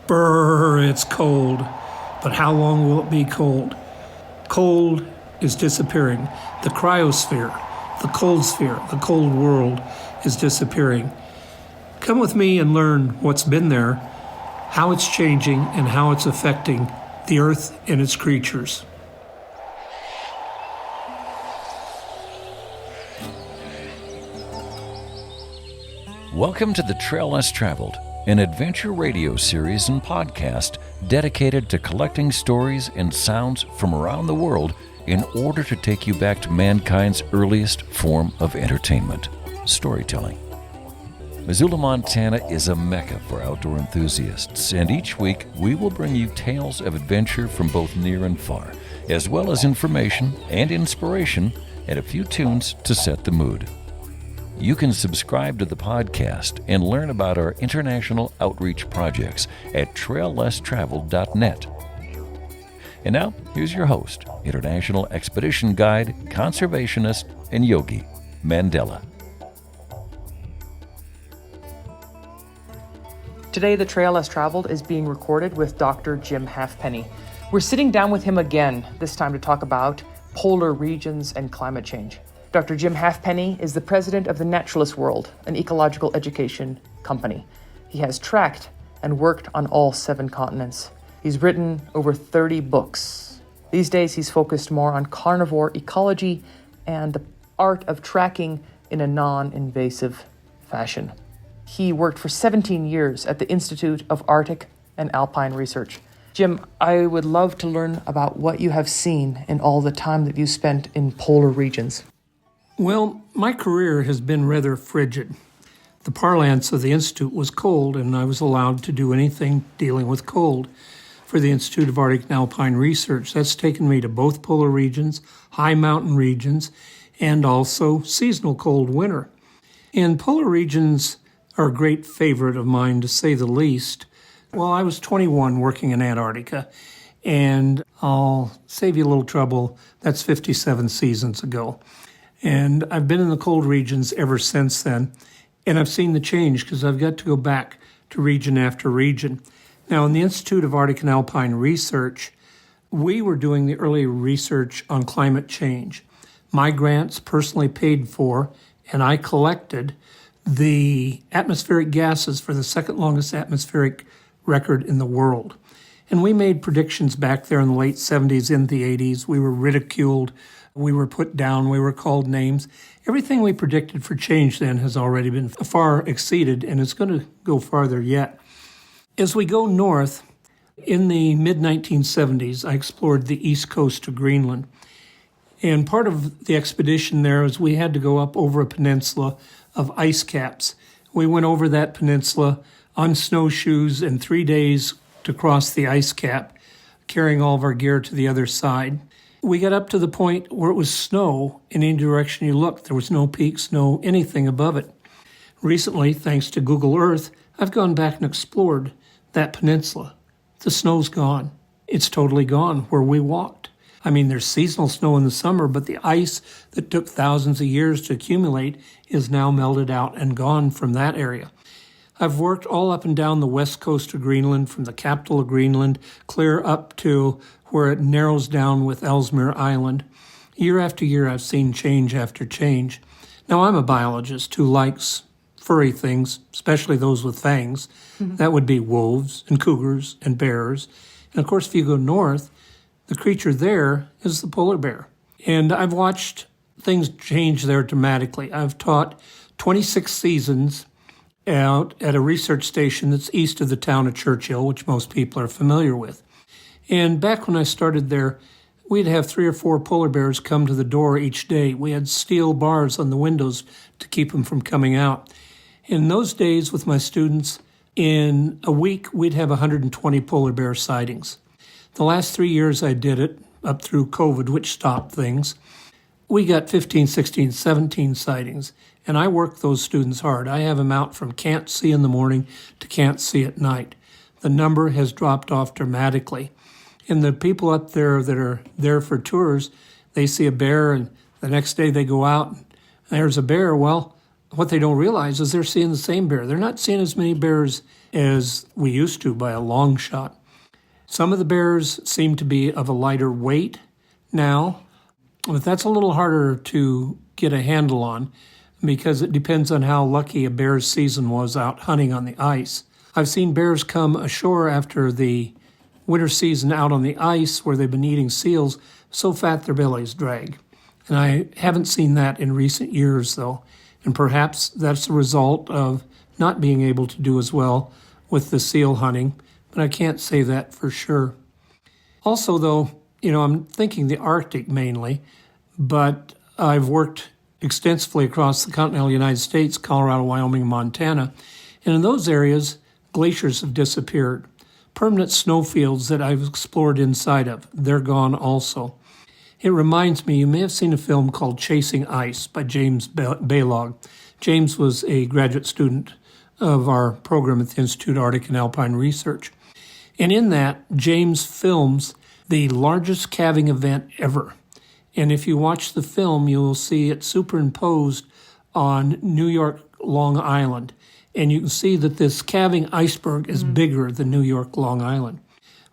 Brrr, it's cold. But how long will it be cold? Cold is disappearing. The cryosphere, the cold sphere, the cold world is disappearing. Come with me and learn what's been there, how it's changing, and how it's affecting the Earth and its creatures. Welcome to The Trail Less Traveled, an adventure radio series and podcast dedicated to collecting stories and sounds from around the world in order to take you back to mankind's earliest form of entertainment, storytelling. Missoula, Montana is a mecca for outdoor enthusiasts, and each week we will bring you tales of adventure from both near and far, as well as information and inspiration and a few tunes to set the mood. You can subscribe to the podcast and learn about our international outreach projects at traillesstraveled.net. And now, here's your host, international expedition guide, conservationist, and yogi, Mandela. Today, The Trail Less Traveled is being recorded with Dr. Jim Halfpenny. We're sitting down with him again, this time to talk about polar regions and climate change. Dr. Jim Halfpenny is the president of the Naturalist World, an ecological education company. He has tracked and worked on all 7 continents. He's written over 30 books. These days, he's focused more on carnivore ecology and the art of tracking in a non-invasive fashion. He worked for 17 years at the Institute of Arctic and Alpine Research. Jim, I would love to learn about what you have seen in all the time that you spent in polar regions. Well, my career has been rather frigid. The parlance of the Institute was cold, and I was allowed to do anything dealing with cold. For the Institute of Arctic and Alpine Research, that's taken me to both polar regions, high mountain regions, and also seasonal cold winter. And polar regions are a great favorite of mine, to say the least. Well, I was 21 working in Antarctica, and I'll save you a little trouble, that's 57 seasons ago. And I've been in the cold regions ever since then, and I've seen the change because I've got to go back to region after region. Now, in the Institute of Arctic and Alpine Research, we were doing the early research on climate change. My grants personally paid for, and I collected the atmospheric gases for the second longest atmospheric record in the world. And we made predictions back there in the late 70s, in the 80s. We were ridiculed. We were put down, we were called names. Everything we predicted for change then has already been far exceeded, and it's going to go farther yet. As we go north, in the mid-1970s, I explored the east coast of Greenland. And part of the expedition there was we had to go up over a peninsula of ice caps. We went over that peninsula on snowshoes in 3 days to cross the ice cap, carrying all of our gear to the other side. We got up to the point where it was snow in any direction you looked. There was no peaks, no anything above it. Recently, thanks to Google Earth, I've gone back and explored that peninsula. The snow's gone. It's totally gone where we walked. I mean, there's seasonal snow in the summer, but the ice that took thousands of years to accumulate is now melted out and gone from that area. I've worked all up and down the west coast of Greenland, from the capital of Greenland, clear up to where it narrows down with Ellesmere Island. Year after year, I've seen change after change. Now, I'm a biologist who likes furry things, especially those with fangs. Mm-hmm. That would be wolves and cougars and bears. And of course, if you go north, the creature there is the polar bear. And I've watched things change there dramatically. I've taught 26 seasons out at a research station that's east of the town of Churchill, which most people are familiar with. And back when I started there, we'd have 3 or 4 polar bears come to the door each day. We had steel bars on the windows to keep them from coming out. In those days with my students, in a week, we'd have 120 polar bear sightings. The last 3 years I did it, up through COVID, which stopped things, we got 15, 16, 17 sightings. And I work those students hard. I have them out from can't see in the morning to can't see at night. The number has dropped off dramatically. And the people up there that are there for tours, they see a bear, and the next day they go out, and there's a bear. Well, what they don't realize is they're seeing the same bear. They're not seeing as many bears as we used to by a long shot. Some of the bears seem to be of a lighter weight now, but that's a little harder to get a handle on because it depends on how lucky a bear's season was out hunting on the ice. I've seen bears come ashore after the winter season out on the ice where they've been eating seals so fat their bellies drag. And I haven't seen that in recent years, though. And perhaps that's a result of not being able to do as well with the seal hunting, but I can't say that for sure. Also, though, I'm thinking the Arctic mainly, but I've worked extensively across the continental United States, Colorado, Wyoming, Montana, and in those areas, glaciers have disappeared. Permanent snowfields that I've explored inside of, they're gone also. It reminds me, you may have seen a film called Chasing Ice by James Baylog. James was a graduate student of our program at the Institute of Arctic and Alpine Research. And in that, James films the largest calving event ever. And if you watch the film, you will see it superimposed on New York, Long Island. And you can see that this calving iceberg is bigger than New York, Long Island.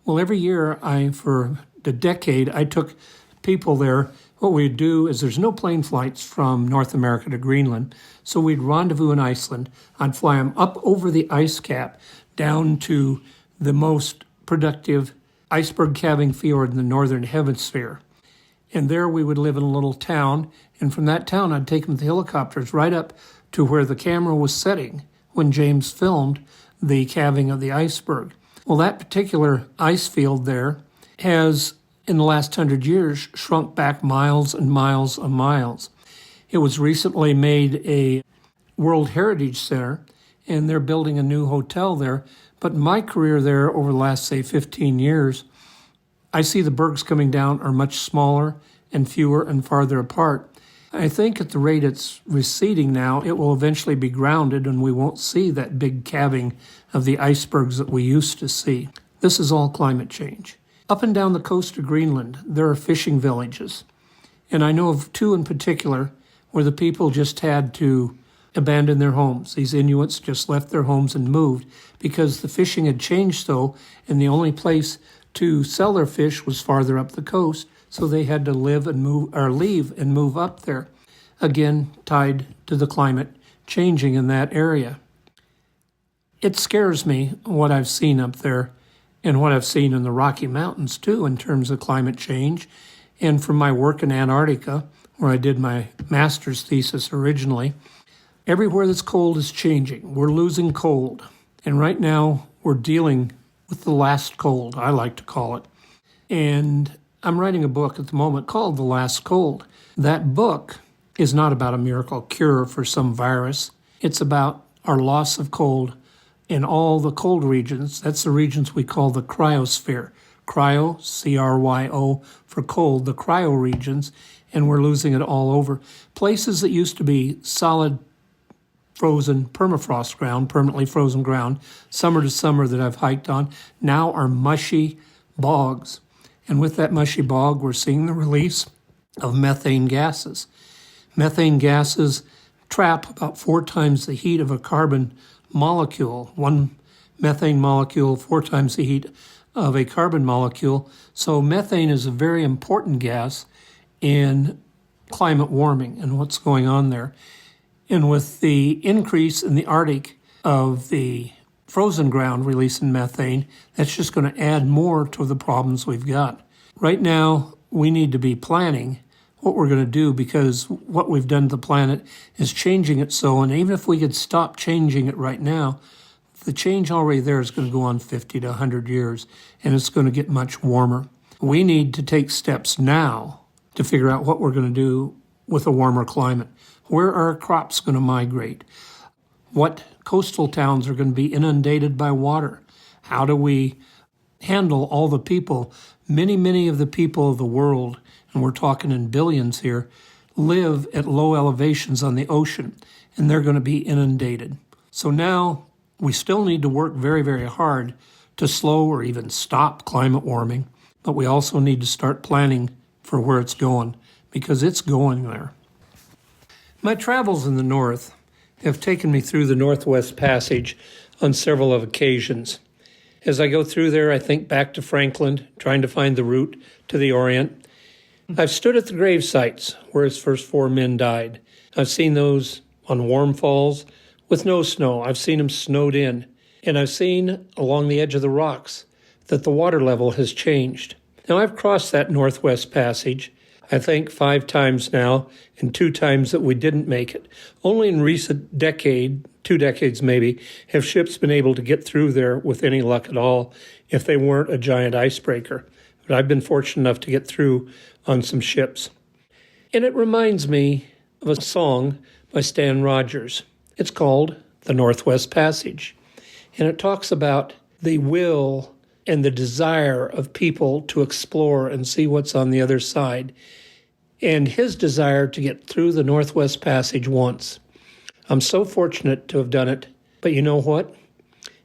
Well, every year, for a decade, I took people there. What we'd do is there's no plane flights from North America to Greenland, so we'd rendezvous in Iceland. I'd fly them up over the ice cap down to the most productive iceberg calving fjord in the northern hemisphere. And there we would live in a little town, and from that town I'd take them with the helicopters right up to where the camera was setting when James filmed the calving of the iceberg. Well, that particular ice field there has, in the last 100 years, shrunk back miles and miles and miles. It was recently made a World Heritage Center, and they're building a new hotel there. But in my career there over the last, say, 15 years, I see the bergs coming down are much smaller and fewer and farther apart. I think at the rate it's receding now, it will eventually be grounded and we won't see that big calving of the icebergs that we used to see. This is all climate change. Up and down the coast of Greenland, there are fishing villages. And I know of two in particular where the people just had to abandon their homes. These Inuits just left their homes and moved because the fishing had changed so, and the only place to sell their fish was farther up the coast, so they had to leave and move up there, again tied to the climate changing in that area. It scares me what I've seen up there and what I've seen in the Rocky Mountains too in terms of climate change. And from my work in Antarctica, where I did my master's thesis originally, everywhere that's cold is changing. We're losing cold. And right now we're dealing with the last cold, I like to call it. And I'm writing a book at the moment called The Last Cold. That book is not about a miracle cure for some virus. It's about our loss of cold in all the cold regions. That's the regions we call the cryosphere. Cryo, C-R-Y-O, for cold, the cryo regions, and we're losing it all over. Places that used to be solid frozen permafrost ground, permanently frozen ground, summer to summer that I've hiked on, now are mushy bogs. And with that mushy bog, we're seeing the release of methane gases. Methane gases trap about 4 times the heat of a carbon molecule. One methane molecule, 4 times the heat of a carbon molecule. So methane is a very important gas in climate warming and what's going on there. And with the increase in the Arctic of the frozen ground releasing methane, that's just going to add more to the problems we've got. Right now, we need to be planning what we're going to do because what we've done to the planet is changing it so, and even if we could stop changing it right now, the change already there is going to go on 50 to 100 years, and it's going to get much warmer. We need to take steps now to figure out what we're going to do with a warmer climate. Where are our crops going to migrate? What coastal towns are going to be inundated by water? How do we handle all the people? Many of the people of the world, and we're talking in billions here, live at low elevations on the ocean, and they're going to be inundated. So now we still need to work very, very hard to slow or even stop climate warming, but we also need to start planning for where it's going, because it's going there. My travels in the north have taken me through the Northwest Passage on several of occasions. As I go through there, I think back to Franklin, trying to find the route to the Orient. I've stood at the grave sites where his first 4 men died. I've seen those on warm falls with no snow. I've seen them snowed in. And I've seen along the edge of the rocks that the water level has changed. Now, I've crossed that Northwest Passage, I think 5 times now, and 2 times that we didn't make it. Only in recent decade, 2 decades maybe, have ships been able to get through there with any luck at all if they weren't a giant icebreaker. But I've been fortunate enough to get through on some ships. And it reminds me of a song by Stan Rogers. It's called The Northwest Passage. And it talks about the will and the desire of people to explore and see what's on the other side, and his desire to get through the Northwest Passage once. I'm so fortunate to have done it, but you know what?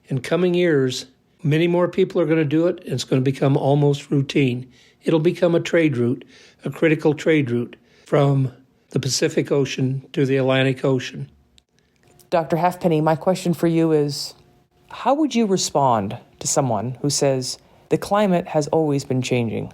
In coming years, many more people are going to do it, and it's going to become almost routine. It'll become a trade route, a critical trade route from the Pacific Ocean to the Atlantic Ocean. Dr. Halfpenny, my question for you is, how would you respond to someone who says the climate has always been changing?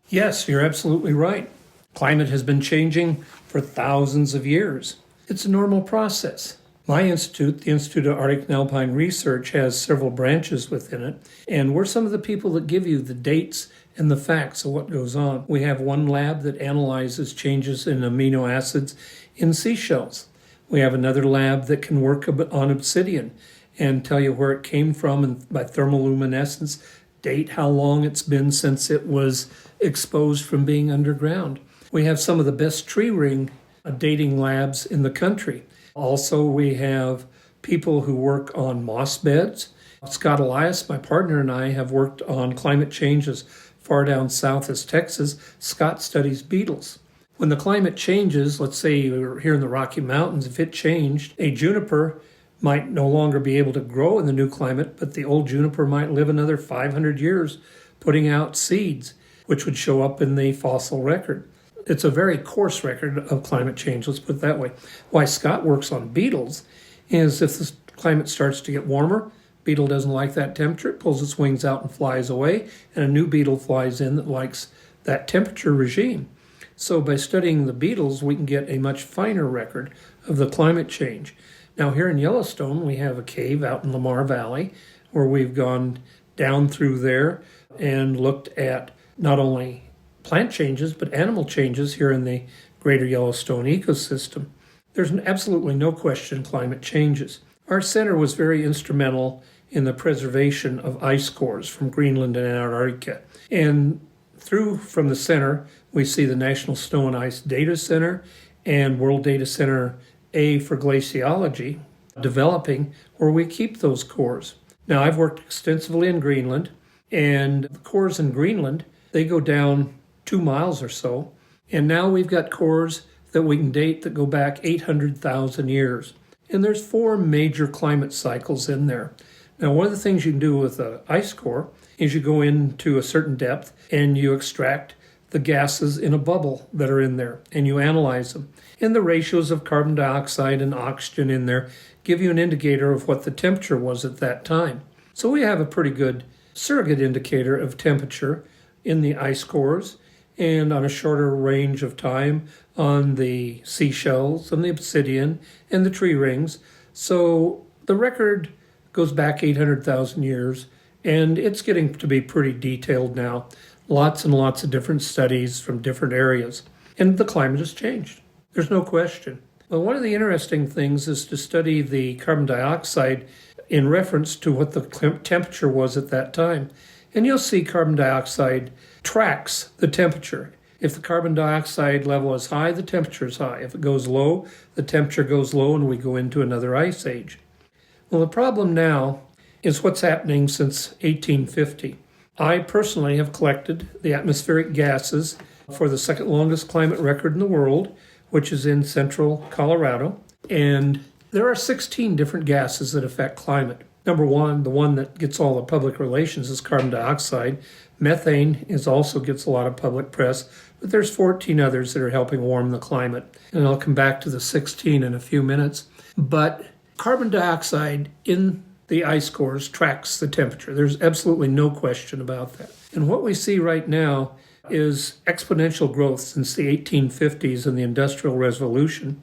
Yes, you're absolutely right. Climate has been changing for thousands of years. It's a normal process. My institute, the Institute of Arctic and Alpine Research, has several branches within it, and we're some of the people that give you the dates and the facts of what goes on. We have one lab that analyzes changes in amino acids in seashells. We have another lab that can work on obsidian and tell you where it came from, and by thermoluminescence, date how long it's been since it was exposed from being underground. We have some of the best tree ring dating labs in the country. Also, we have people who work on moss beds. Scott Elias, my partner, and I have worked on climate change as far down south as Texas. Scott studies beetles. When the climate changes, let's say you're here in the Rocky Mountains, if it changed, a juniper might no longer be able to grow in the new climate, but the old juniper might live another 500 years putting out seeds, which would show up in the fossil record. It's a very coarse record of climate change, let's put it that way. Why Scott works on beetles is if the climate starts to get warmer, beetle doesn't like that temperature, it pulls its wings out and flies away, and a new beetle flies in that likes that temperature regime. So by studying the beetles, we can get a much finer record of the climate change. Now here in Yellowstone, we have a cave out in Lamar Valley where we've gone down through there and looked at not only plant changes, but animal changes here in the greater Yellowstone ecosystem. There's absolutely no question climate changes. Our center was very instrumental in the preservation of ice cores from Greenland and Antarctica. And from the center, we see the National Snow and Ice Data Center and World Data Center A for glaciology developing where we keep those cores. Now, I've worked extensively in Greenland, and the cores in Greenland, they go down 2 miles or so, and now we've got cores that we can date that go back 800,000 years. And there's 4 major climate cycles in there. Now, one of the things you can do with an ice core is you go into a certain depth and you extract the gases in a bubble that are in there, and you analyze them. And the ratios of carbon dioxide and oxygen in there give you an indicator of what the temperature was at that time. So we have a pretty good surrogate indicator of temperature in the ice cores and on a shorter range of time on the seashells and the obsidian and the tree rings. So the record goes back 800,000 years, and it's getting to be pretty detailed now. Lots and lots of different studies from different areas. And the climate has changed. There's no question. Well, one of the interesting things is to study the carbon dioxide in reference to what the temperature was at that time. And you'll see carbon dioxide tracks the temperature. If the carbon dioxide level is high, the temperature is high. If it goes low, the temperature goes low and we go into another ice age. Well, the problem now is what's happening since 1850. I personally have collected the atmospheric gases for the second longest climate record in the world, which is in central Colorado. And there are 16 different gases that affect climate. Number one, the one that gets all the public relations is carbon dioxide. Methane also gets a lot of public press, but there's 14 others that are helping warm the climate. And I'll come back to the 16 in a few minutes. But carbon dioxide in the ice cores tracks the temperature. There's absolutely no question about that. And what we see right now is exponential growth since the 1850s and the Industrial Revolution.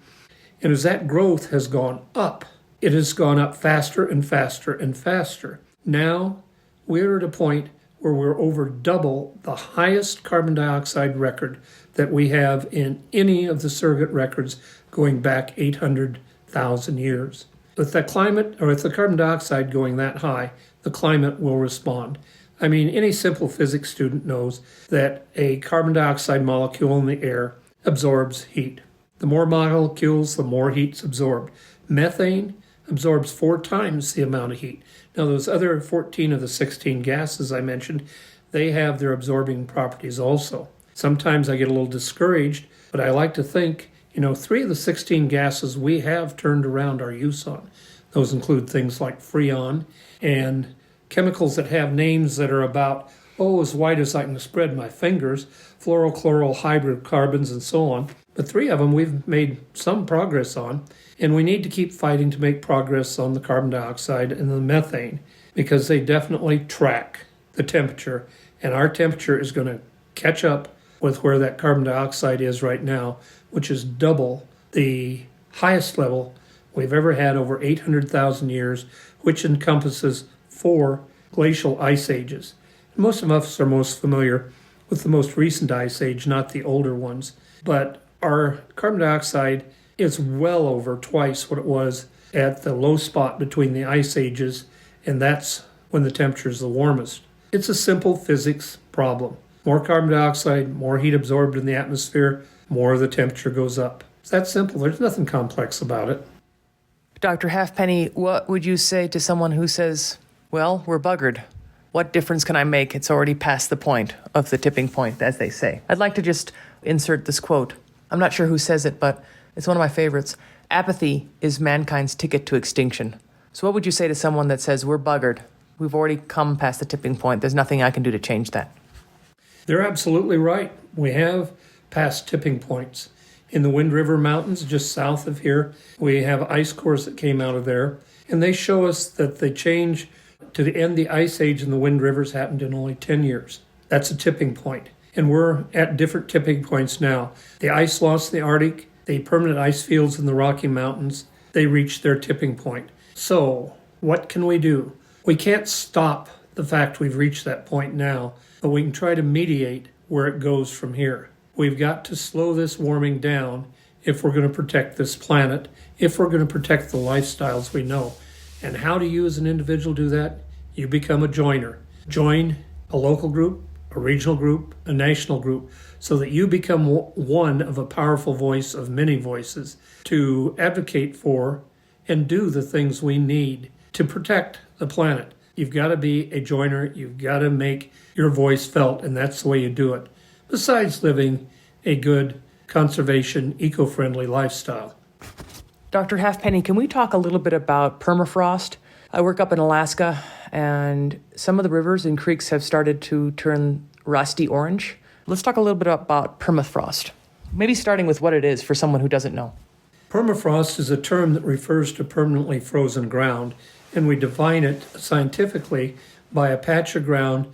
And as that growth has gone up, it has gone up faster and faster and faster. Now we're at a point where we're over double the highest carbon dioxide record that we have in any of the surrogate records going back 800,000 years. With the climate, or with the carbon dioxide going that high, the climate will respond. I mean, any simple physics student knows that a carbon dioxide molecule in the air absorbs heat. The more molecules, the more heat's absorbed. Methane absorbs 4 times the amount of heat. Now, those other 14 of the 16 gases I mentioned, they have their absorbing properties also. Sometimes I get a little discouraged, but I like to think, 3 of the 16 gases we have turned around our use on. Those include things like freon and chemicals that have names that are about, as wide as I can spread my fingers, fluorochloral hydrocarbons and so on. But 3 of them we've made some progress on, and we need to keep fighting to make progress on the carbon dioxide and the methane because they definitely track the temperature, and our temperature is going to catch up with where that carbon dioxide is right now, which is double the highest level we've ever had over 800,000 years, which encompasses 4 glacial ice ages. Most of us are most familiar with the most recent ice age, not the older ones, but our carbon dioxide is well over twice what it was at the low spot between the ice ages, and that's when the temperature is the warmest. It's a simple physics problem. More carbon dioxide, more heat absorbed in the atmosphere, more the temperature goes up. It's that simple. There's nothing complex about it. Dr. Halfpenny, what would you say to someone who says, well, we're buggered? What difference can I make? It's already past the point of the tipping point, as they say. I'd like to just insert this quote. I'm not sure who says it, but it's one of my favorites. Apathy is mankind's ticket to extinction. So what would you say to someone that says, we're buggered? We've already come past the tipping point. There's nothing I can do to change that. They're absolutely right. We have passed tipping points. In the Wind River Mountains, just south of here, we have ice cores that came out of there, and they show us that the change to the end the ice age in the Wind Rivers happened in only 10 years. That's a tipping point. And we're at different tipping points now. The ice loss in the Arctic, the permanent ice fields in the Rocky Mountains, they reached their tipping point. So what can we do? We can't stop the fact we've reached that point now, but we can try to mediate where it goes from here. We've got to slow this warming down if we're going to protect this planet, if we're going to protect the lifestyles we know. And how do you as an individual do that? You become a joiner. Join a local group, a regional group, a national group, so that you become one of a powerful voice of many voices to advocate for and do the things we need to protect the planet. You've got to be a joiner. You've got to make your voice felt, and that's the way you do it, besides living a good conservation, eco-friendly lifestyle. Dr. Halfpenny, can we talk a little bit about permafrost? I work up in Alaska, and some of the rivers and creeks have started to turn rusty orange. Let's talk a little bit about permafrost, maybe starting with what it is for someone who doesn't know. Permafrost is a term that refers to permanently frozen ground, and we define it scientifically by a patch of ground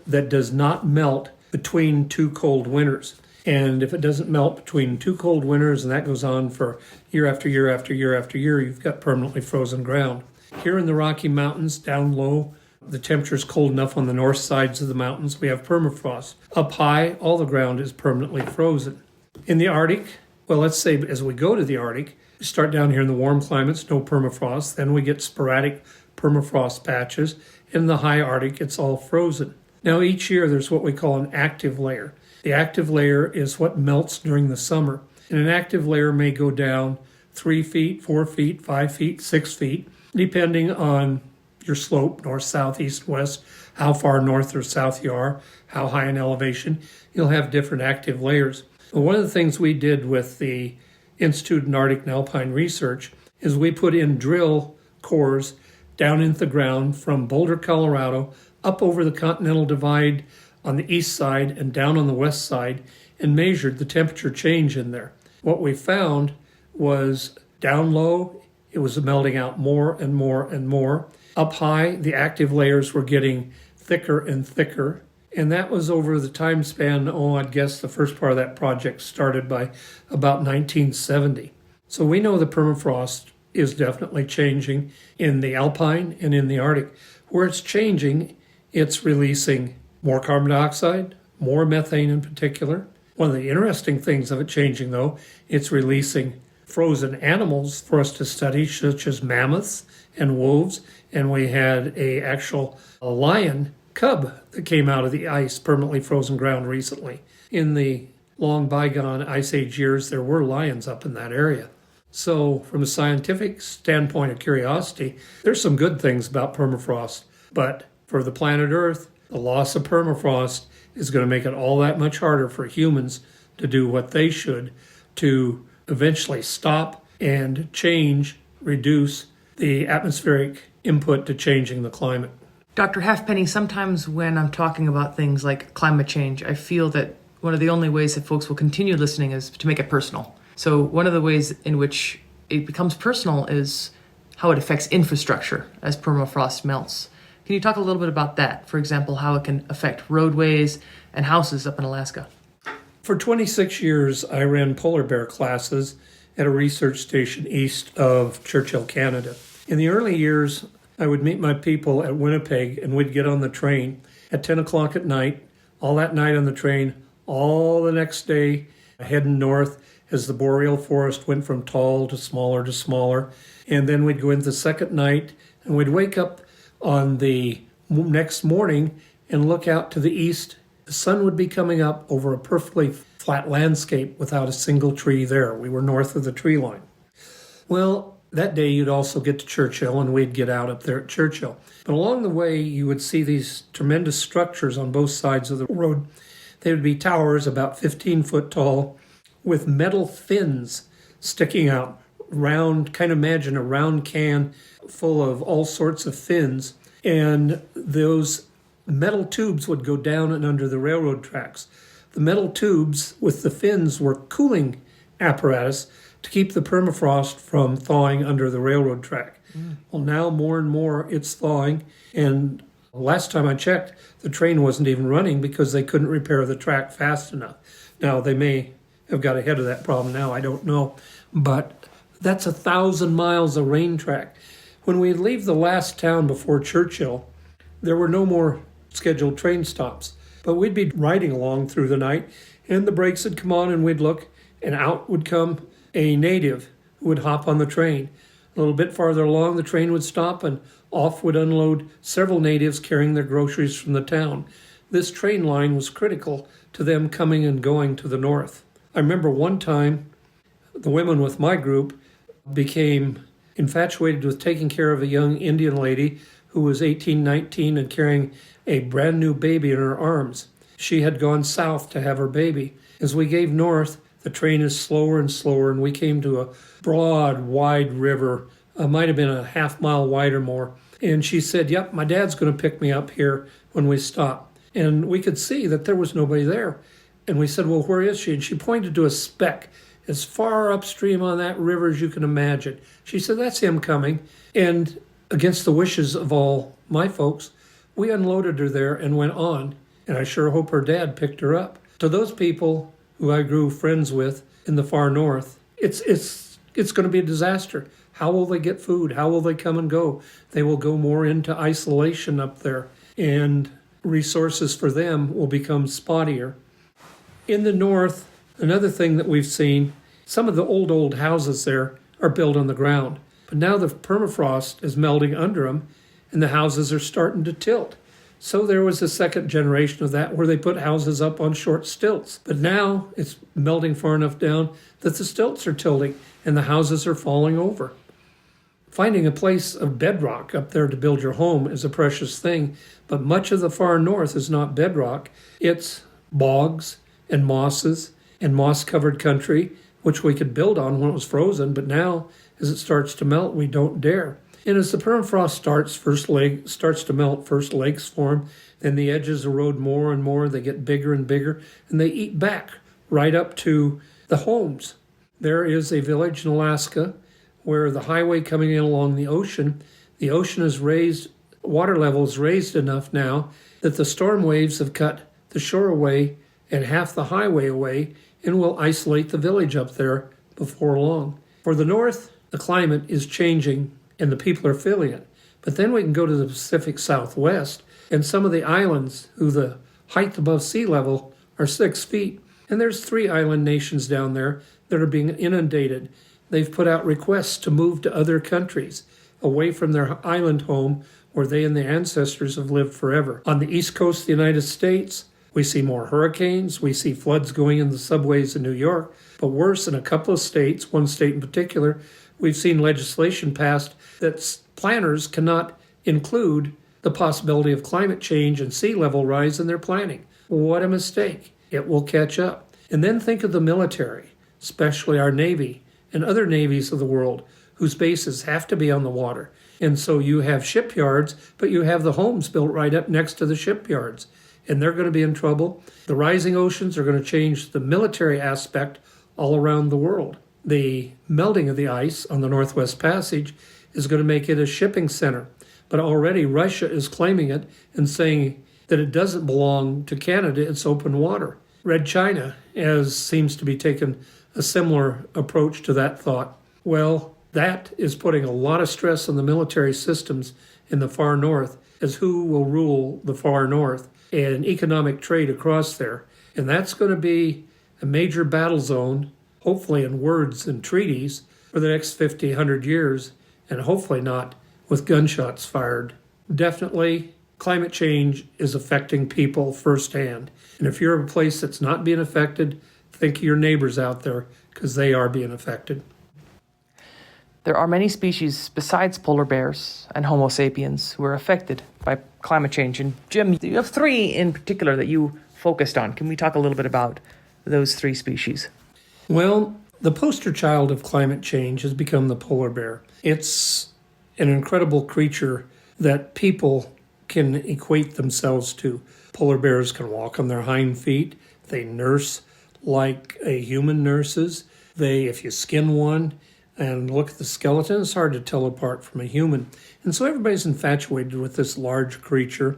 that does not melt between 2 cold winters. And if it doesn't melt between 2 cold winters, and that goes on for year after year after year after year, you've got permanently frozen ground. Here in the Rocky Mountains, down low, the temperature is cold enough on the north sides of the mountains, we have permafrost. Up high, all the ground is permanently frozen. In the Arctic, well, let's say as we go to the Arctic, we start down here in the warm climates, no permafrost, then we get sporadic permafrost patches. In the high Arctic, it's all frozen. Now each year there's what we call an active layer. The active layer is what melts during the summer. And an active layer may go down 3 feet, 4 feet, 5 feet, 6 feet, depending on your slope, north, south, east, west, how far north or south you are, how high in elevation. You'll have different active layers. Well, one of the things we did with the Institute in Arctic and Alpine Research is we put in drill cores down into the ground from Boulder, Colorado, up over the Continental Divide on the east side and down on the west side, and measured the temperature change in there. What we found was down low, it was melting out more and more and more. Up high, the active layers were getting thicker and thicker. And that was over the time span, I'd guess the first part of that project started by about 1970. So we know the permafrost is definitely changing in the alpine and in the Arctic. Where it's changing, it's releasing more carbon dioxide, more methane in particular. One of the interesting things of it changing, though, it's releasing frozen animals for us to study, such as mammoths and wolves. And we had a lion cub that came out of the ice, permanently frozen ground recently. In the long bygone Ice Age years, there were lions up in that area. So from a scientific standpoint of curiosity, there's some good things about permafrost. But for the planet Earth, the loss of permafrost is going to make it all that much harder for humans to do what they should to eventually stop and change, reduce the atmospheric input to changing the climate. Dr. Halfpenny, sometimes when I'm talking about things like climate change, I feel that one of the only ways that folks will continue listening is to make it personal. So one of the ways in which it becomes personal is how it affects infrastructure as permafrost melts. Can you talk a little bit about that? For example, how it can affect roadways and houses up in Alaska? For 26 years, I ran polar bear classes at a research station east of Churchill, Canada. In the early years, I would meet my people at Winnipeg, and we'd get on the train at 10 o'clock at night, all that night on the train, all the next day, heading north as the boreal forest went from tall to smaller. And then we'd go into the second night, and we'd wake up on the next morning and look out to the east. The sun would be coming up over a perfectly flat landscape without a single tree there. We were north of the tree line. Well, that day you'd also get to Churchill, and we'd get out up there at Churchill. But along the way, you would see these tremendous structures on both sides of the road. They would be towers about 15 foot tall with metal fins sticking out, round, kind of imagine a round can full of all sorts of fins. And those metal tubes would go down and under the railroad tracks. The metal tubes with the fins were cooling apparatus to keep the permafrost from thawing under the railroad track. Well, now more and more it's thawing, and last time I checked, the train wasn't even running because they couldn't repair the track fast enough. Now, they may have got ahead of that problem now, I don't know, but that's 1,000 miles of rain track. When we leave the last town before Churchill, there were no more scheduled train stops, but we'd be riding along through the night, and the brakes would come on, and we'd look, and out would come a native who would hop on the train. A little bit farther along, the train would stop, and off would unload several natives carrying their groceries from the town. This train line was critical to them coming and going to the north. I remember one time, the women with my group became infatuated with taking care of a young Indian lady who was 18, 19 and carrying a brand new baby in her arms. She had gone south to have her baby. As we gave north, the train is slower and slower, and we came to a broad, wide river, might have been a half mile wide or more. And she said, yep, my dad's going to pick me up here when we stop. And we could see that there was nobody there. And we said, well, where is she? And she pointed to a speck as far upstream on that river as you can imagine. She said, that's him coming. And against the wishes of all my folks, we unloaded her there and went on. And I sure hope her dad picked her up. To those people who I grew friends with in the far north, it's going to be a disaster. How will they get food? How will they come and go? They will go more into isolation up there, and resources for them will become spottier. In the north, another thing that we've seen, some of the old houses there are built on the ground, but now the permafrost is melting under them, and the houses are starting to tilt. So there was a second generation of that where they put houses up on short stilts. But now it's melting far enough down that the stilts are tilting and the houses are falling over. Finding a place of bedrock up there to build your home is a precious thing, but much of the far north is not bedrock. It's bogs and mosses and moss-covered country, which we could build on when it was frozen, but now, as it starts to melt, we don't dare. And as the permafrost starts to melt, first lakes form, then the edges erode more and more, they get bigger and bigger, and they eat back right up to the homes. There is a village in Alaska where the highway coming in along the ocean is raised, water level is raised enough now that the storm waves have cut the shore away and half the highway away and will isolate the village up there before long. For the north, the climate is changing and the people are feeling it. But then we can go to the Pacific Southwest and some of the islands who the height above sea level are 6 feet. And there's 3 island nations down there that are being inundated. They've put out requests to move to other countries away from their island home where they and their ancestors have lived forever. On the east coast of the United States, we see more hurricanes. We see floods going in the subways in New York. But worse, in a couple of states, one state in particular, we've seen legislation passed that planners cannot include the possibility of climate change and sea level rise in their planning. What a mistake. It will catch up. And then think of the military, especially our Navy and other navies of the world, whose bases have to be on the water. And so you have shipyards, but you have the homes built right up next to the shipyards. And they're going to be in trouble. The rising oceans are going to change the military aspect all around the world. The melting of the ice on the Northwest Passage is going to make it a shipping center. But already Russia is claiming it and saying that it doesn't belong to Canada, it's open water. Red China seems to be taking a similar approach to that thought. Well, that is putting a lot of stress on the military systems in the far north as who will rule the far north and economic trade across there. And that's going to be a major battle zone, hopefully in words and treaties, for the next 50, 100 years, and hopefully not with gunshots fired. Definitely, climate change is affecting people firsthand. And if you're a place that's not being affected, think of your neighbors out there, because they are being affected. There are many species besides polar bears and Homo sapiens who are affected by climate change. And Jim, you have 3 in particular that you focused on. Can we talk a little bit about those 3 species? Well, the poster child of climate change has become the polar bear. It's an incredible creature that people can equate themselves to. Polar bears can walk on their hind feet. They nurse like a human nurses. If you skin one and look at the skeleton, it's hard to tell apart from a human. And so everybody's infatuated with this large creature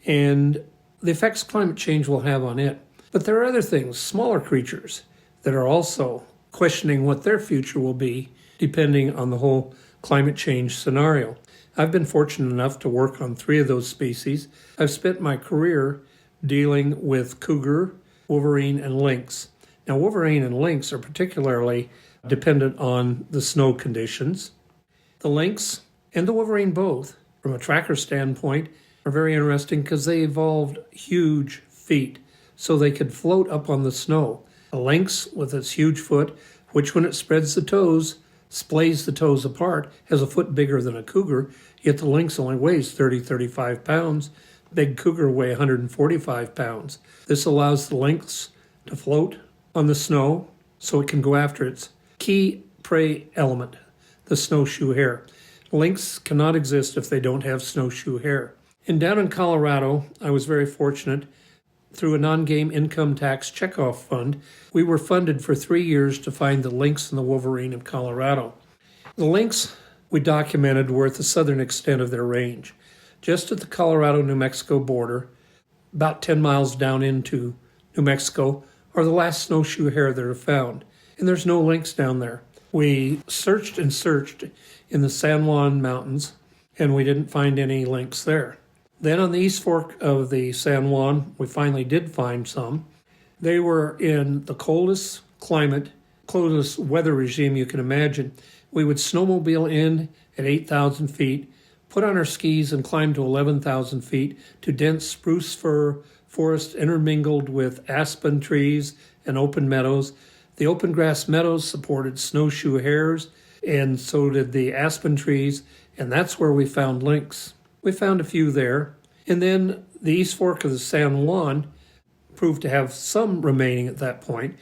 and the effects climate change will have on it. But there are other things, smaller creatures, that are also questioning what their future will be depending on the whole climate change scenario. I've been fortunate enough to work on 3 of those species. I've spent my career dealing with cougar, wolverine, and lynx. Now, wolverine and lynx are particularly dependent on the snow conditions. The lynx and the wolverine both, from a tracker standpoint, are very interesting because they evolved huge feet so they could float up on the snow. A lynx with its huge foot, which when it spreads the toes, splays the toes apart, has a foot bigger than a cougar, yet the lynx only weighs 30, 35 pounds. Big cougar weigh 145 pounds. This allows the lynx to float on the snow so it can go after its key prey element, the snowshoe hare. Lynx cannot exist if they don't have snowshoe hare. And down in Colorado, I was very fortunate. Through a non-game income tax checkoff fund, we were funded for 3 years to find the lynx and the wolverine in Colorado. The lynx we documented were at the southern extent of their range, just at the Colorado-New Mexico border, about 10 miles down into New Mexico, are the last snowshoe hare that are found. And there's no lynx down there. We searched and searched in the San Juan Mountains, and we didn't find any lynx there. Then on the East Fork of the San Juan, we finally did find some. They were in the coldest climate, coldest weather regime you can imagine. We would snowmobile in at 8,000 feet, put on our skis and climb to 11,000 feet to dense spruce fir forest intermingled with aspen trees and open meadows. The open grass meadows supported snowshoe hares, and so did the aspen trees, and that's where we found lynx. We found a few there. And then the East Fork of the San Juan proved to have some remaining at that point.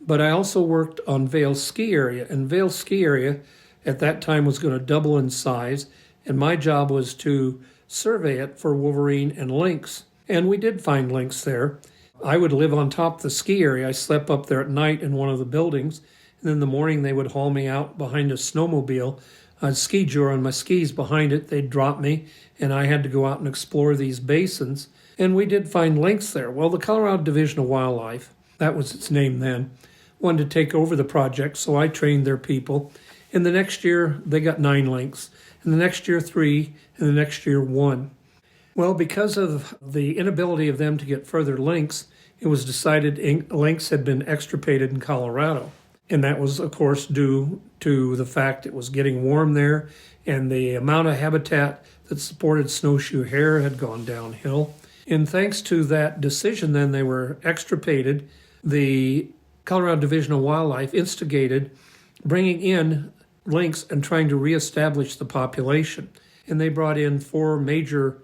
But I also worked on Vail Ski Area. And Vail Ski Area at that time was going to double in size. and my job was to survey it for wolverine and lynx. And we did find lynx there. I would live on top of the ski area. I slept up there at night in one of the buildings, and in the morning they would haul me out behind a snowmobile. I'd ski jur on my skis behind it. They'd drop me, and I had to go out and explore these basins. And we did find lynx there. Well, the Colorado Division of Wildlife, that was its name then, wanted to take over the project, so I trained their people. And the next year, they got 9 lynx. And the next year, 3. And the next year, 1. Well, because of the inability of them to get further lynx, it was decided lynx had been extirpated in Colorado. And that was, of course, due to the fact it was getting warm there, and the amount of habitat that supported snowshoe hare had gone downhill. And thanks to that decision, then they were extirpated. The Colorado Division of Wildlife instigated bringing in lynx and trying to reestablish the population. And they brought in 4 major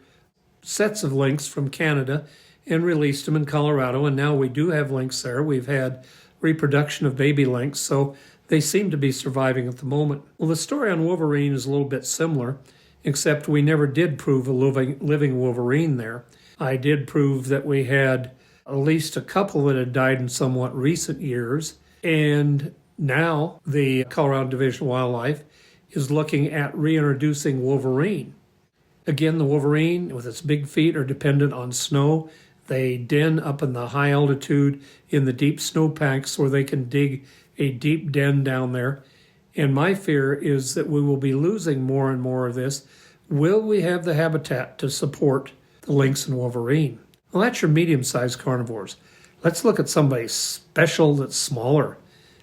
sets of lynx from Canada and released them in Colorado. And now we do have lynx there. We've had reproduction of baby lynx, so they seem to be surviving at the moment. Well, the story on wolverine is a little bit similar, except we never did prove a living wolverine there. I did prove that we had at least a couple that had died in somewhat recent years, and now the Colorado Division of Wildlife is looking at reintroducing wolverine. Again, the wolverine with its big feet are dependent on snow. They den up in the high altitude in the deep snowpacks where they can dig a deep den down there. And my fear is that we will be losing more and more of this. Will we have the habitat to support the lynx and wolverine? Well, that's your medium-sized carnivores. Let's look at somebody special that's smaller.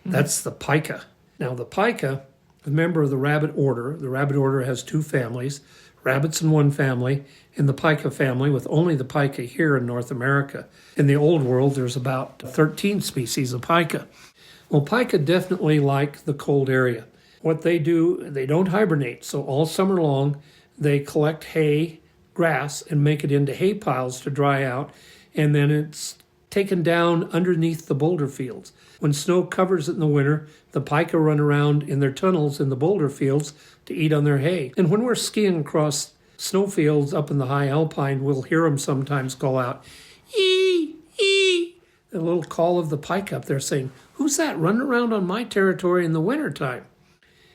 That's the pika. Now, the pika, a member of the rabbit order. The rabbit order has 2 families, rabbits in one family, and the pika family, with only the pika here in North America. In the old world, there's about 13 species of pika. Well, pika definitely like the cold area. What they do, they don't hibernate, so all summer long, they collect hay, grass, and make it into hay piles to dry out, and then it's taken down underneath the boulder fields. When snow covers it in the winter, the pika run around in their tunnels in the boulder fields to eat on their hay. And when we're skiing across snowfields up in the high alpine, we'll hear them sometimes call out, ee, ee, a little call of the pike up there saying, who's that running around on my territory in the wintertime?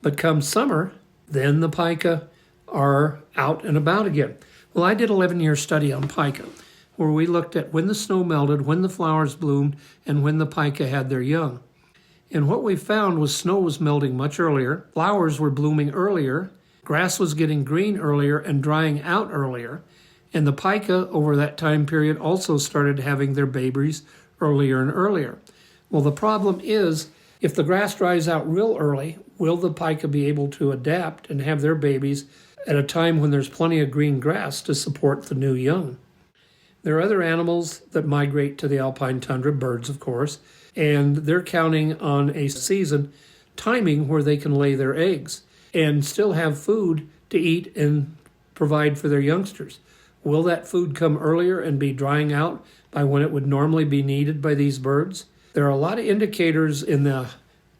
But come summer, then the pika are out and about again. Well, I did an 11-year study on pika, where we looked at when the snow melted, when the flowers bloomed, and when the pika had their young. And what we found was snow was melting much earlier, flowers were blooming earlier, grass was getting green earlier and drying out earlier, and the pika over that time period also started having their babies earlier and earlier. Well, the problem is, if the grass dries out real early, will the pika be able to adapt and have their babies at a time when there's plenty of green grass to support the new young? There are other animals that migrate to the alpine tundra, birds of course, and they're counting on a season timing where they can lay their eggs and still have food to eat and provide for their youngsters. Will that food come earlier and be drying out by when it would normally be needed by these birds? There are a lot of indicators in the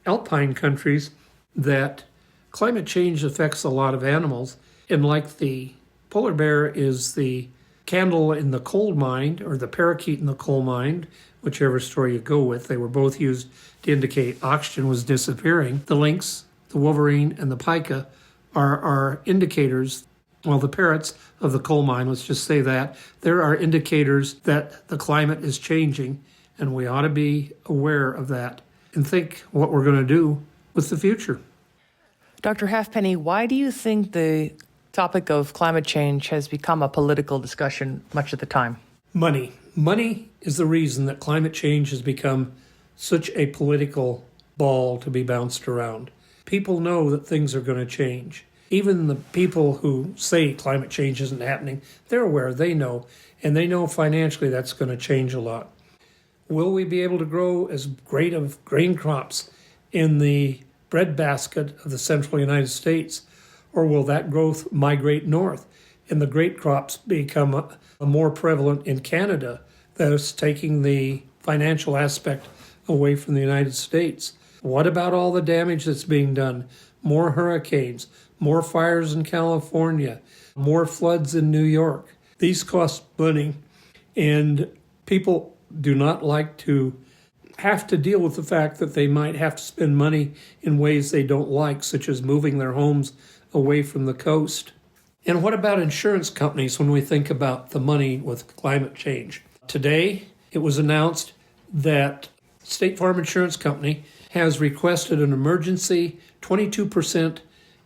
alpine countries that climate change affects a lot of animals, and like the polar bear is the candle in the coal mine, or the parakeet in the coal mine, whichever story you go with. They were both used to indicate oxygen was disappearing. The lynx, the wolverine, and the pika are indicators. Well, the parrots of the coal mine, let's just say that, there are indicators that the climate is changing, and we ought to be aware of that and think what we're going to do with the future. Dr. Halfpenny, why do you think the topic of climate change has become a political discussion much of the time? Money. Money is the reason that climate change has become such a political ball to be bounced around. People know that things are going to change. Even the people who say climate change isn't happening, they're aware, they know, and they know financially that's going to change a lot. Will we be able to grow as great of grain crops in the breadbasket of the central United States, or will that growth migrate north and the grape crops become more prevalent in Canada, thus taking the financial aspect away from the United States? What about all the damage that's being done? More hurricanes, more fires in California, more floods in New York. These cost money, and people do not like to have to deal with the fact that they might have to spend money in ways they don't like, such as moving their homes away from the coast. And what about insurance companies when we think about the money with climate change? Today, it was announced that State Farm Insurance Company has requested an emergency 22%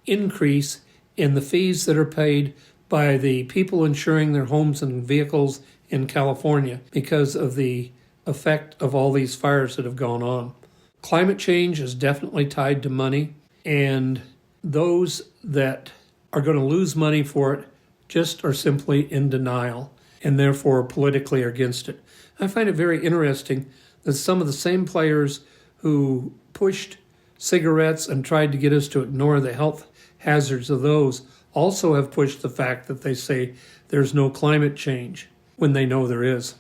increase in the fees that are paid by the people insuring their homes and vehicles in California because of the effect of all these fires that have gone on. Climate change is definitely tied to money, and those that are going to lose money for it just are simply in denial and therefore politically are against it. I find it very interesting that some of the same players who pushed cigarettes and tried to get us to ignore the health hazards of those also have pushed the fact that they say there's no climate change when they know there is.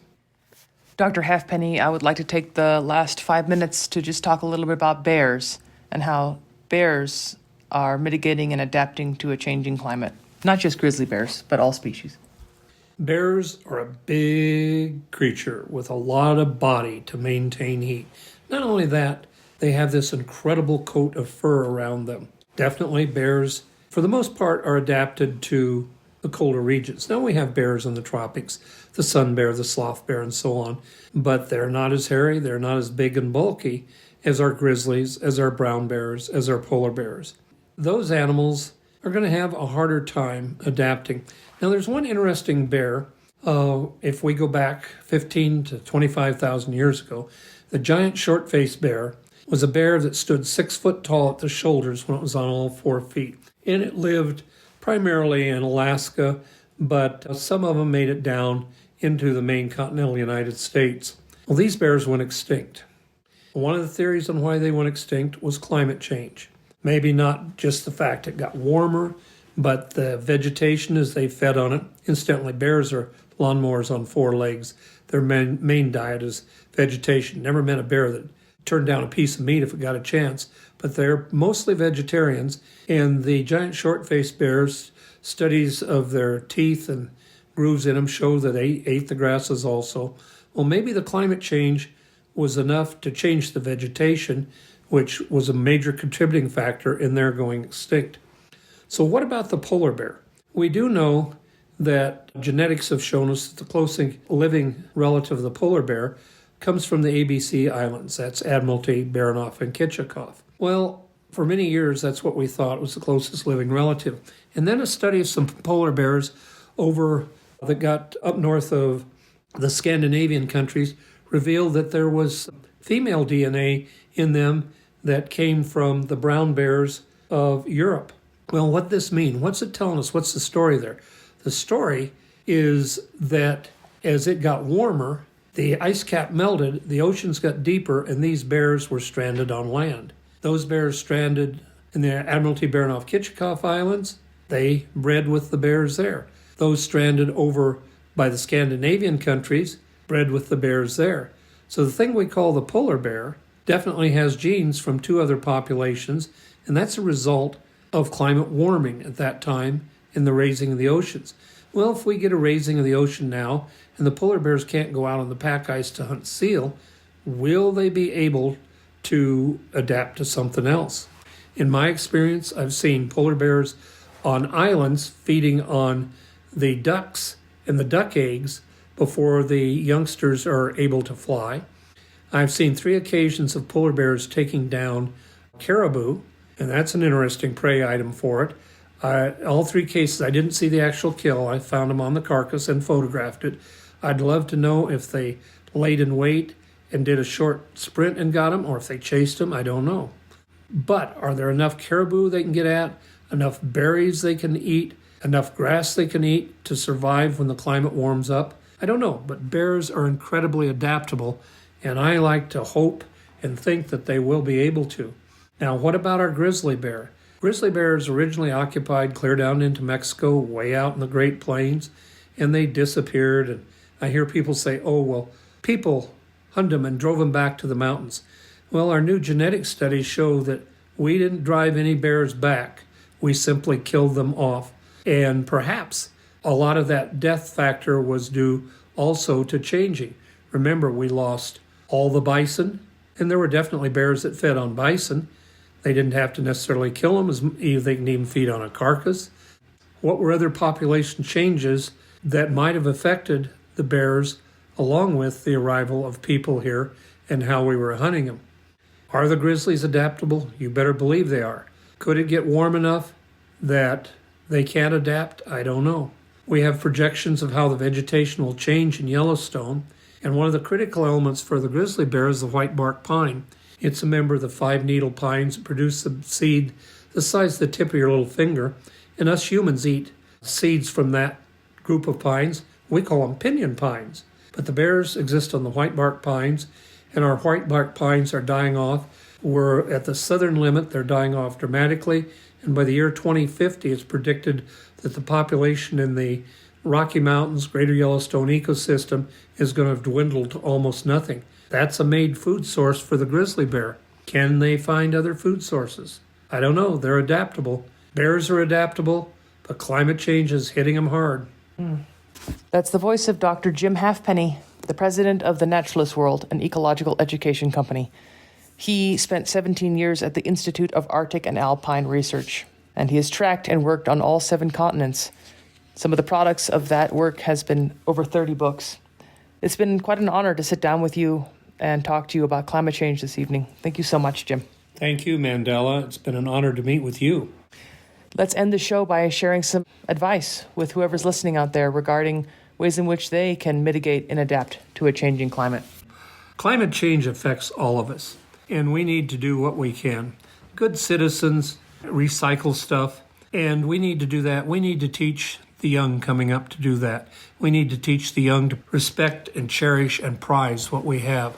Dr. Halfpenny, I would like to take the last 5 minutes to just talk a little bit about bears and how bears are mitigating and adapting to a changing climate. Not just grizzly bears, but all species. Bears are a big creature with a lot of body to maintain heat. Not only that, they have this incredible coat of fur around them. Definitely bears, for the most part, are adapted to the colder regions. Now we have bears in the tropics, the sun bear, the sloth bear, and so on, but they're not as hairy, they're not as big and bulky as our grizzlies, as our brown bears, as our polar bears. Those animals are going to have a harder time adapting. Now there's one interesting bear, if we go back 15 to 25,000 years ago, the giant short-faced bear was a bear that stood 6 foot tall at the shoulders when it was on all 4 feet. And it lived primarily in Alaska, but some of them made it down into the main continental United States. Well, these bears went extinct. One of the theories on why they went extinct was climate change. Maybe not just the fact it got warmer, but the vegetation as they fed on it. Incidentally, bears are lawnmowers on 4 legs. Their main diet is vegetation. Never met a bear that turned down a piece of meat if it got a chance, but they're mostly vegetarians. And the giant short-faced bears, studies of their teeth and grooves in them show that they ate the grasses also. Well, maybe the climate change was enough to change the vegetation, which was a major contributing factor in their going extinct. So what about the polar bear? We do know that genetics have shown us that the closest living relative of the polar bear comes from the ABC Islands. That's Admiralty, Baranof, and Kitchikoff. Well, for many years, that's what we thought was the closest living relative. And then a study of some polar bears that got up north of the Scandinavian countries revealed that there was female DNA in them that came from the brown bears of Europe. Well, what this mean? What's it telling us? What's the story there? The story is that as it got warmer, the ice cap melted, the oceans got deeper, and these bears were stranded on land. Those bears stranded in the Admiralty, Baranof, Kitchikoff Islands, they bred with the bears there. Those stranded over by the Scandinavian countries bred with the bears there. So the thing we call the polar bear definitely has genes from 2 other populations, and that's a result of climate warming at that time in the raising of the oceans. Well, if we get a raising of the ocean now, and the polar bears can't go out on the pack ice to hunt seal, will they be able to adapt to something else? In my experience, I've seen polar bears on islands feeding on the ducks and the duck eggs before the youngsters are able to fly. I've seen 3 occasions of polar bears taking down caribou, and that's an interesting prey item for it. All 3 cases, I didn't see the actual kill. I found them on the carcass and photographed it. I'd love to know if they laid in wait and did a short sprint and got them, or if they chased them. I don't know. But are there enough caribou they can get at, enough berries they can eat, enough grass they can eat to survive when the climate warms up? I don't know, but bears are incredibly adaptable, and I like to hope and think that they will be able to. Now, what about our grizzly bear? Grizzly bears originally occupied clear down into Mexico, way out in the Great Plains, and they disappeared. And I hear people say, oh, well, people hunted them and drove them back to the mountains. Well, our new genetic studies show that we didn't drive any bears back. We simply killed them off. And perhaps a lot of that death factor was due also to changing. Remember, we lost all the bison, and there were definitely bears that fed on bison. They didn't have to necessarily kill them, as they can even feed on a carcass. What were other population changes that might have affected the bears along with the arrival of people here and how we were hunting them? Are the grizzlies adaptable? You better believe they are. Could it get warm enough that they can't adapt? I don't know. We have projections of how the vegetation will change in Yellowstone, and one of the critical elements for the grizzly bear is the white bark pine. It's a member of the 5-needle pines that produce a seed the size of the tip of your little finger, and us humans eat seeds from that group of pines. We call them pinyon pines. But the bears exist on the white bark pines, and our white bark pines are dying off. We're at the southern limit. They're dying off dramatically, and by the year 2050, it's predicted that the population in the Rocky Mountains, Greater Yellowstone ecosystem is going to have dwindled to almost nothing. That's a made food source for the grizzly bear. Can they find other food sources? I don't know. They're adaptable. Bears are adaptable, but climate change is hitting them hard. That's the voice of Dr. Jim Halfpenny, the president of the Naturalist World, an ecological education company. He spent 17 years at the Institute of Arctic and Alpine Research, and he has tracked and worked on all 7 continents. Some of the products of that work has been over 30 books. It's been quite an honor to sit down with you and talk to you about climate change this evening. Thank you so much, Jim. Thank you, Mandela. It's been an honor to meet with you. Let's end the show by sharing some advice with whoever's listening out there regarding ways in which they can mitigate and adapt to a changing climate. Climate change affects all of us, and we need to do what we can. Good citizens recycle stuff, and we need to do that. We need to teach the young coming up to do that. We need to teach the young to respect and cherish and prize what we have,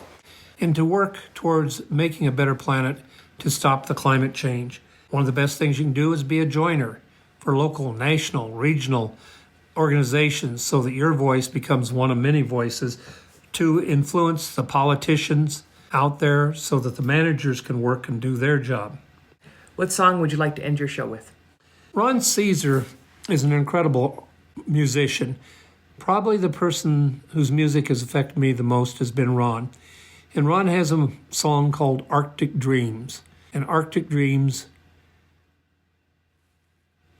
and to work towards making a better planet to stop the climate change. One of the best things you can do is be a joiner for local, national, regional organizations so that your voice becomes one of many voices to influence the politicians out there so that the managers can work and do their job. What song would you like to end your show with? Ron Caesar is an incredible musician. Probably the person whose music has affected me the most has been Ron. And Ron has a song called Arctic Dreams. And Arctic Dreams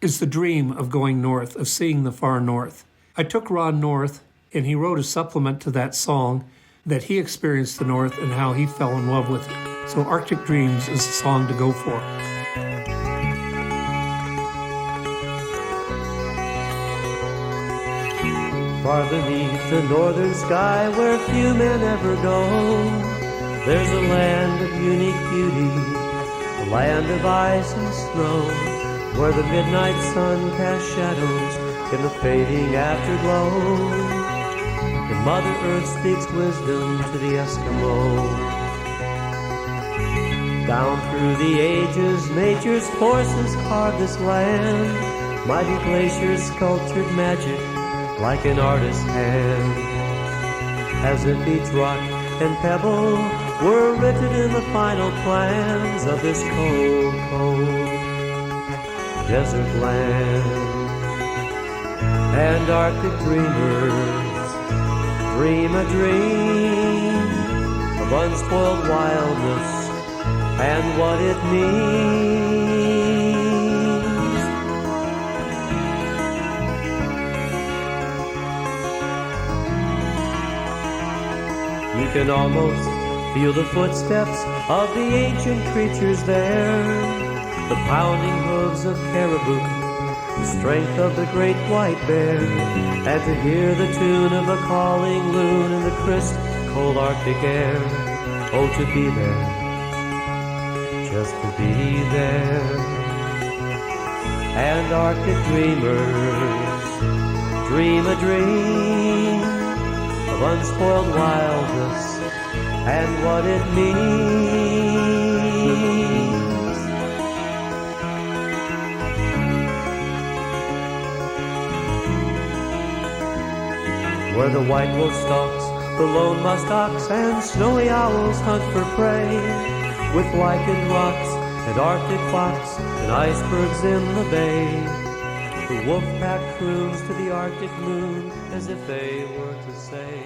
is the dream of going north, of seeing the far north. I took Ron north, and he wrote a supplement to that song that he experienced the north and how he fell in love with it. So Arctic Dreams is the song to go for. Far beneath the northern sky where few men ever go, there's a land of unique beauty, a land of ice and snow, where the midnight sun casts shadows in the fading afterglow, and Mother Earth speaks wisdom to the Eskimo. Down through the ages, nature's forces carved this land, mighty glaciers sculptured magic like an artist's hand, as if each rock and pebble were written in the final plans of this cold, cold desert land. And Arctic dreamers dream a dream of unspoiled wildness and what it means. You can almost feel the footsteps of the ancient creatures there, the pounding hooves of caribou, the strength of the great white bear, and to hear the tune of a calling loon in the crisp, cold Arctic air. Oh, to be there, just to be there. And Arctic dreamers dream a dream of unspoiled wildness and what it means. Where the white wolf stalks the lone musk ox and snowy owls hunt for prey, with lichened rocks and Arctic fox and icebergs in the bay. The wolf pack croons to the Arctic moon as if they were to say,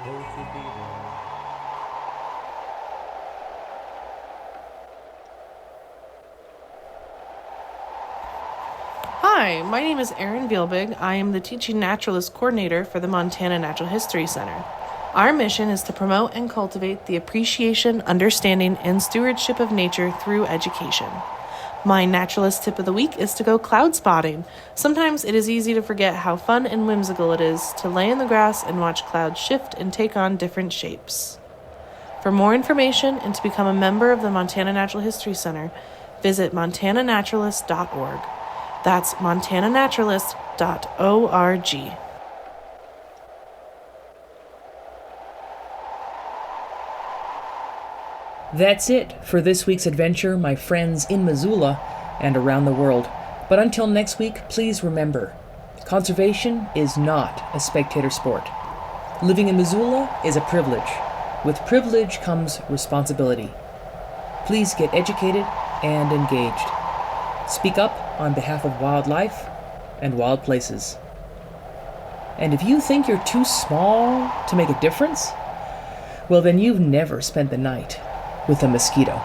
won't you be there? Hi, my name is Erin Vielbig. I am the Teaching Naturalist Coordinator for the Montana Natural History Center. Our mission is to promote and cultivate the appreciation, understanding, and stewardship of nature through education. My naturalist tip of the week is to go cloud spotting. Sometimes it is easy to forget how fun and whimsical it is to lay in the grass and watch clouds shift and take on different shapes. For more information and to become a member of the Montana Natural History Center, visit montananaturalist.org. That's montananaturalist.org. That's it for this week's adventure, my friends in Missoula and around the world. But until next week, please remember, conservation is not a spectator sport. Living in Missoula is a privilege. With privilege comes responsibility. Please get educated and engaged. Speak up on behalf of wildlife and wild places. And if you think you're too small to make a difference, well then you've never spent the night with a mosquito.